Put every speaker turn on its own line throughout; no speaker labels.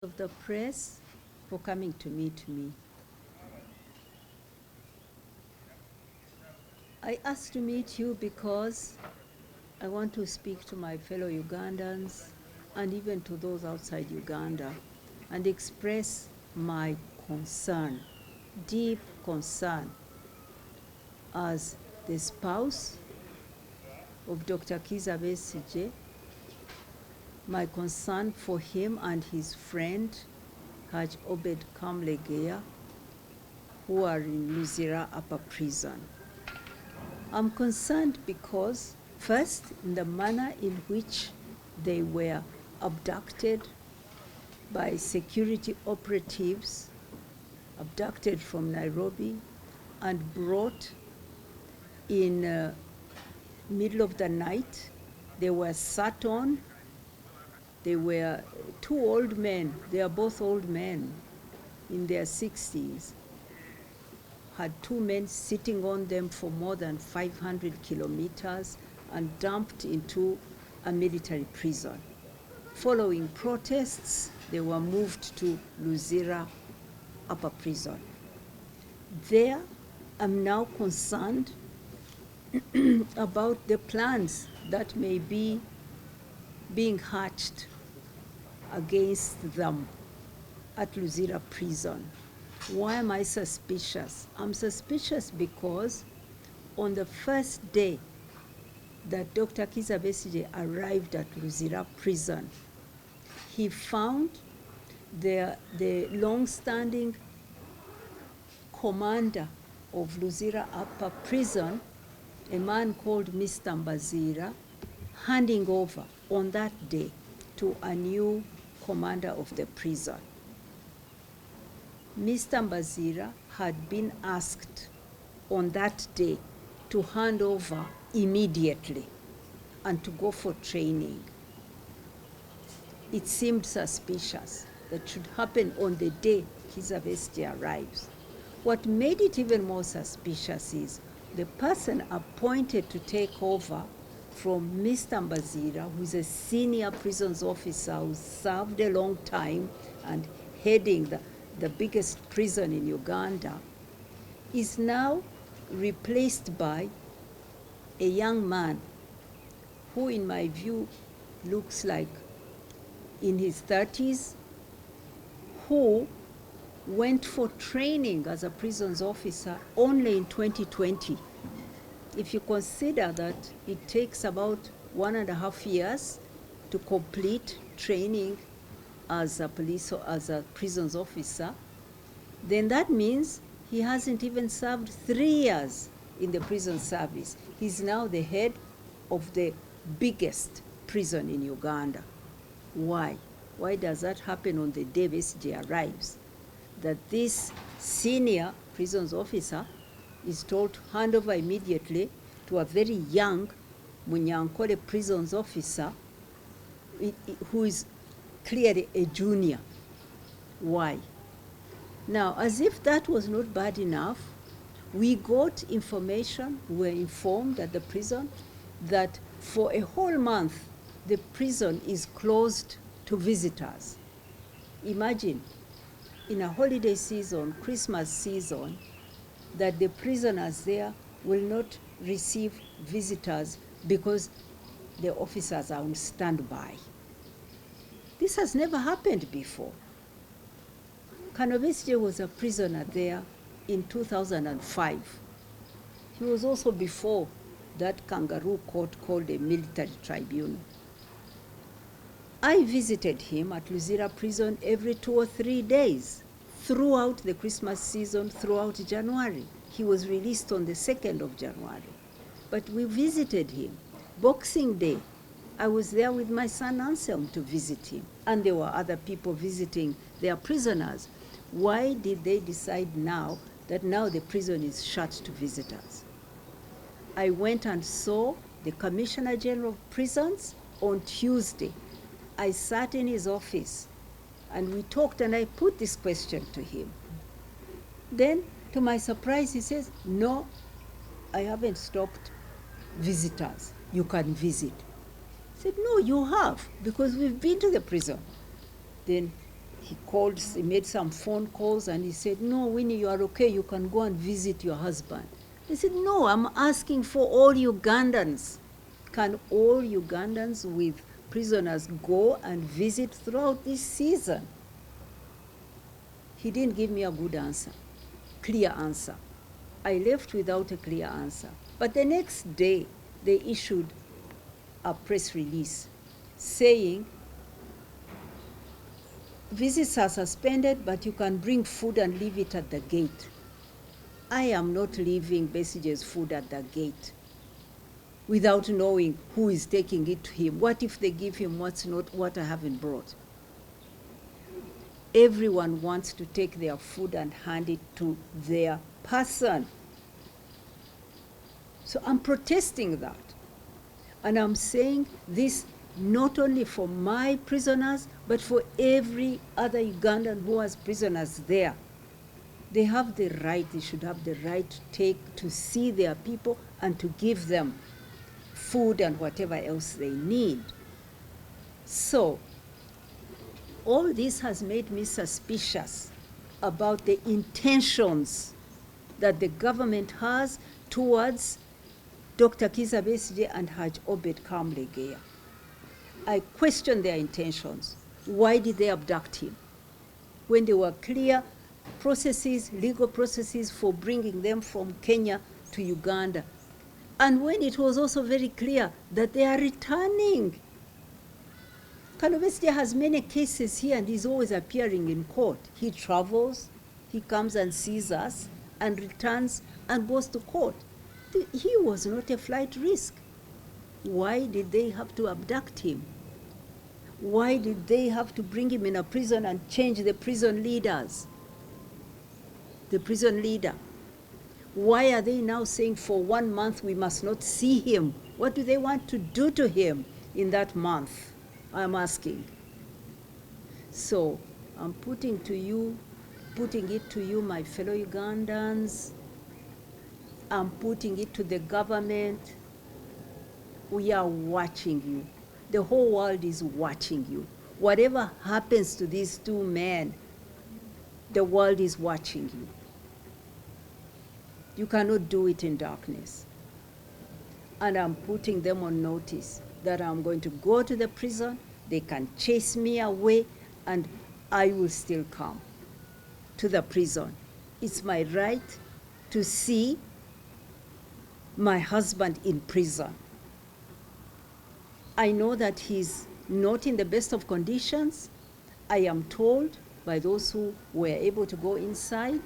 of the press for coming to meet me. I asked to meet you because I want to speak to my fellow Ugandans and even to those outside Uganda and express my concern, deep concern, as the spouse of Dr. Kizza Besigye, my concern for him and his friend, Haj Obed Kamlegeya, who are in Luzira Upper Prison. I'm concerned because, first, in the manner in which they were abducted by security operatives, abducted from Nairobi and brought in middle of the night. They were sat on. They were two old men. They are both old men in their 60s. Had two men sitting on them for more than 500 kilometers and dumped into a military prison. Following protests, they were moved to Luzira Upper Prison. There, I'm now concerned about the plans that may be being hatched against them at Luzira Prison. Why am I suspicious? I'm suspicious because on the first day that Dr. Kizza Besigye arrived at Luzira Prison, he found the long-standing commander of Luzira Upper Prison, a man called Mr. Mbazira, handing over on that day to a new commander of the prison. Mr. Mbazira had been asked on that day to hand over immediately and to go for training. It seemed suspicious that should happen on the day Kizza Besigye arrives. What made it even more suspicious is the person appointed to take over from Mr. Mbazira, who is a senior prisons officer who served a long time and heading the biggest prison in Uganda, is now replaced by a young man who, in my view, looks like in his 30s, who went for training as a prisons officer only in 2020. If you consider that it takes about 1.5 years to complete training as a prisons officer, then that means he hasn't even served 3 years in the prison service. He's now the head of the biggest prison in Uganda. Why? Why does that happen on the day Besigye arrives? That this senior prisons officer is told to hand over immediately to a very young Munyankole prisons officer who is clearly a junior. Why? Now, as if that was not bad enough, we got information, we were informed at the prison that for a whole month, the prison is closed to visitors. Imagine, in a holiday season, Christmas season, that the prisoners there will not receive visitors because the officers are on standby. This has never happened before. Besigye was a prisoner there in 2005. He was also before that kangaroo court called a military tribunal. I visited him at Luzira Prison every 2 or 3 days throughout the Christmas season, throughout January. He was released on the 2nd of January. But we visited him. Boxing Day, I was there with my son Anselm to visit him. And there were other people visiting their prisoners. Why did they decide now that now the prison is shut to visitors? I went and saw the Commissioner General of Prisons on Tuesday. I sat in his office and we talked, and I put this question to him. Then, to my surprise, he says, "No, I haven't stopped visitors. You can visit." I said, "No, you have, because we've been to the prison." Then He made some phone calls, and he said, no, Winnie, you are okay, you can go and visit your husband. I said, no, I'm asking for all Ugandans. Can all Ugandans with prisoners go and visit throughout this season? He didn't give me a good answer, clear answer. I left without a clear answer. But the next day, they issued a press release saying, visits are suspended, but you can bring food and leave it at the gate. I am not leaving Beseigye'S food at the gate without knowing who is taking it to him. What if they give him what I haven't brought? Everyone wants to take their food and hand it to their person. So I'm protesting that. And I'm saying this not only for my prisoners, but for every other Ugandan who has prisoners there. They have the right, they should have the right to see their people and to give them food and whatever else they need. So, all this has made me suspicious about the intentions that the government has towards Dr. Kizza Besigye and Haj Obed Kamlegeya. I question their intentions. Why did they abduct him? When there were clear processes, legal processes for bringing them from Kenya to Uganda. And when it was also very clear that they are returning. Besigye has many cases here and he's always appearing in court. He travels, he comes and sees us and returns and goes to court. He was not a flight risk. Why did they have to abduct him? Why did they have to bring him in a prison and change the prison leaders? The prison leader. Why are they now saying for 1 month we must not see him? What do they want to do to him in that month? I'm asking. So I'm putting it to you, my fellow Ugandans. I'm putting it to the government. We are watching you. The whole world is watching you. Whatever happens to these two men, the world is watching you. You cannot do it in darkness. And I'm putting them on notice that I'm going to go to the prison, they can chase me away, and I will still come to the prison. It's my right to see my husband in prison. I know that he's not in the best of conditions. I am told by those who were able to go inside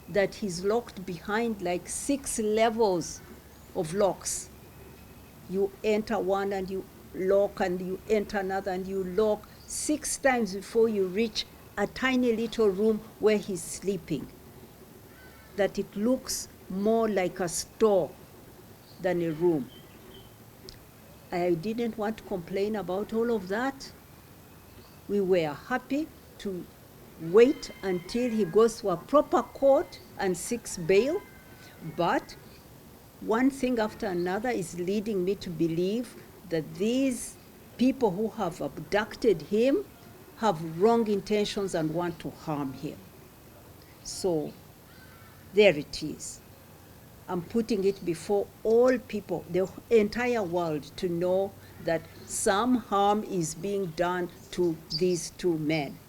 that he's locked behind like 6 levels of locks. You enter one and you lock, and you enter another and you lock 6 times before you reach a tiny little room where he's sleeping. That it looks more like a store than a room. I didn't want to complain about all of that. We were happy to wait until he goes to a proper court and seeks bail. But one thing after another is leading me to believe that these people who have abducted him have wrong intentions and want to harm him. So there it is. I'm putting it before all people, the entire world, to know that some harm is being done to these two men.